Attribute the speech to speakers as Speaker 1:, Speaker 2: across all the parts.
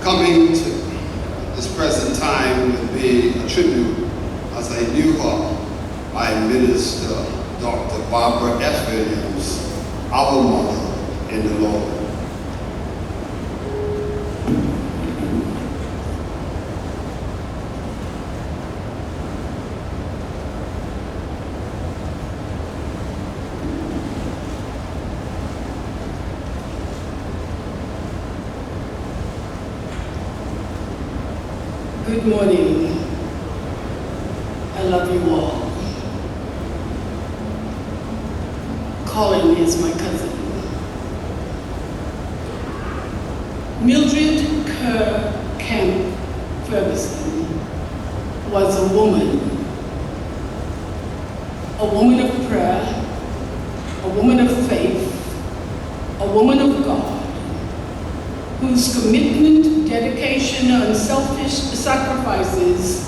Speaker 1: Coming to this present time would be a tribute, as I knew her, by Minister Dr. Barbara F. Williams, our mother in the Lord.
Speaker 2: Good morning. I love you all. Colin is my cousin. Mildred Kemp-Ferguson was a woman of prayer, a woman of faith, a woman of God, whose commitment, dedication, and unselfish sacrifices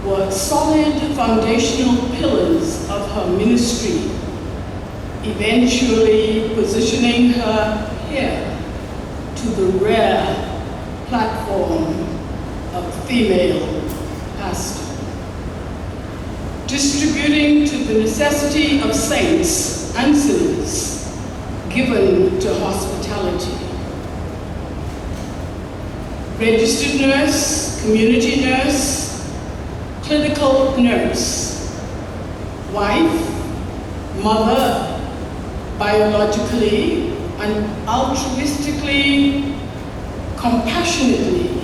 Speaker 2: were solid foundational pillars of her ministry, eventually positioning her here to the rare platform of female pastor, distributing to the necessity of saints and sinners, given to hospitality. Registered nurse, community nurse, clinical nurse, wife, mother, biologically and altruistically, compassionately,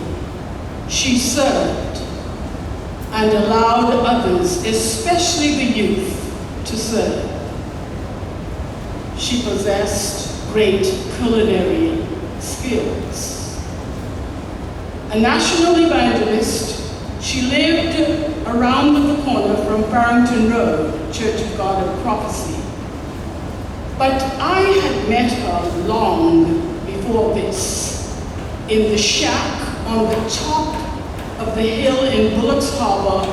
Speaker 2: she served and allowed others, especially the youth, to serve. She possessed great culinary skills. A national evangelist, she lived around the corner from Farrington Road, Church of God of Prophecy. But I had met her long before this, in the shack on the top of the hill in Bullock's Harbor,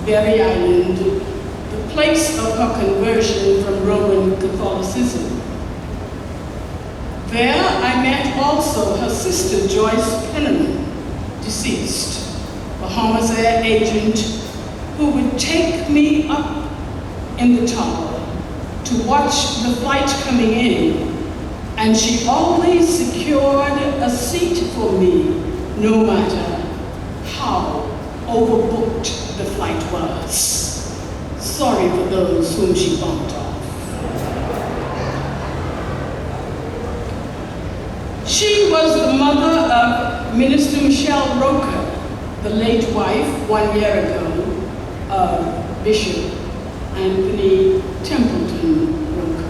Speaker 2: Berry Island, the place of her conversion from Roman Catholicism. There I met also her sister, Joyce Penniman, deceased, Bahamas Air agent, who would take me up in the tower to watch the flight coming in, and she always secured a seat for me, no matter how overbooked the flight was. Sorry for those whom she bumped off. She was the mother of Minister Michelle Roker, the late wife 1 year ago of Bishop Anthony Templeton Roker.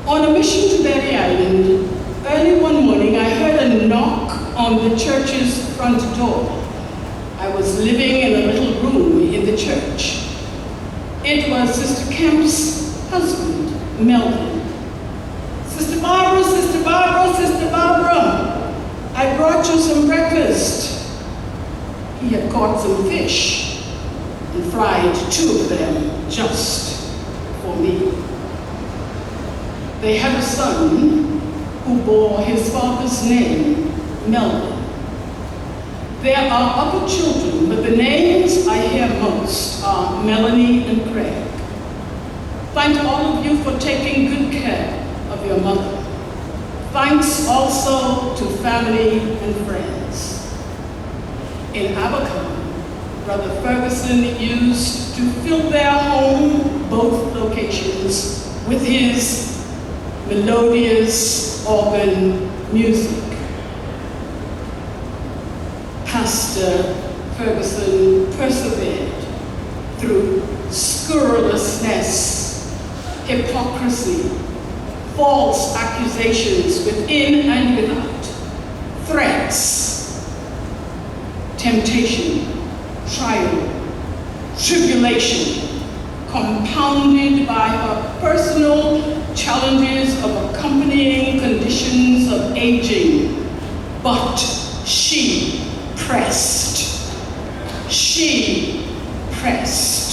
Speaker 2: On a mission to Berry Island, early one morning I heard a knock on the church's front door. I was living in a little room in the church. It was Sister Kemp's husband, Melvin. Sister Barbara, Sister Barbara, Sister Barbara, I brought you some breakfast. He had caught some fish and fried 2 of them just for me. They had a son who bore his father's name, Melvin. There are other children, but the names I hear most are Melanie and Craig. Thank all of you for taking good care of your mother. Thanks also to family and friends. In Abaco, Brother Ferguson used to fill their home, both locations, with his melodious organ music. Pastor Ferguson persevered through scurrilousness, hypocrisy, false accusations within and without, threats, temptation, trial, tribulation, compounded by her personal challenges of accompanying conditions of aging. But she pressed. She pressed.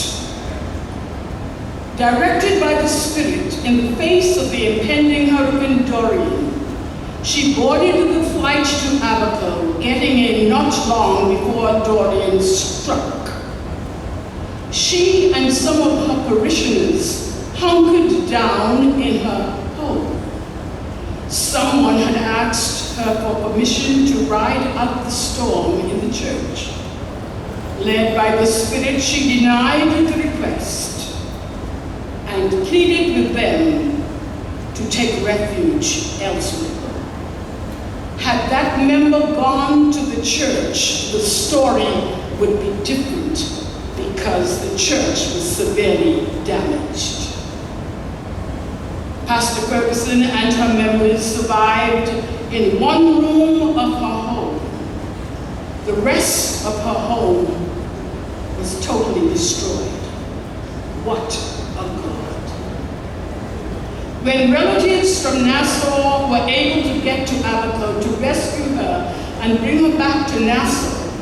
Speaker 2: Directed by the Spirit in the face of the impending Hurricane Dorian, she boarded the flight to Abaco, getting in not long before Dorian struck. She and some of her parishioners hunkered down in her home. Someone had asked her for permission to ride out the storm in the church. Led by the Spirit, she denied the request and pleaded with them to take refuge elsewhere. Had that member gone to the church, the story would be different because the church was severely damaged. Pastor Ferguson and her members survived in one room of her home. The rest of her home was totally destroyed. What a God. When relatives from Nassau were able to get to Abaco to rescue her and bring her back to Nassau,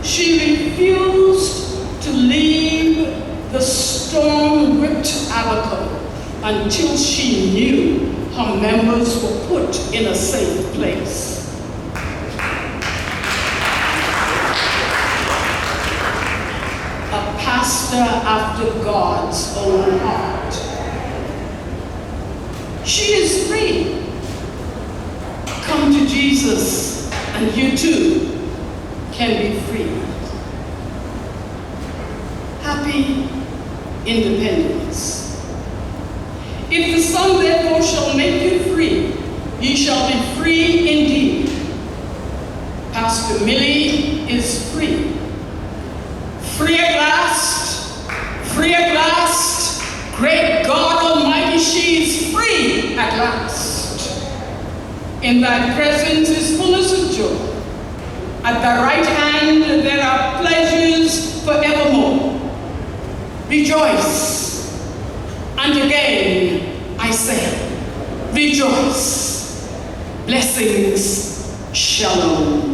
Speaker 2: she refused to leave the storm-whipped Abaco until she knew her members were put in a safe place. A pastor after God's own heart. She is free. Come to Jesus and you too can be free. Happy independence. If the Son therefore shall make you free, ye shall be free indeed. Pastor Millie is free. Free at last, free at last. Great God Almighty, she is free at last. In thy presence is fullness of joy. At thy right hand there are pleasures forevermore. Rejoice. And again I say, rejoice. Blessings, shalom.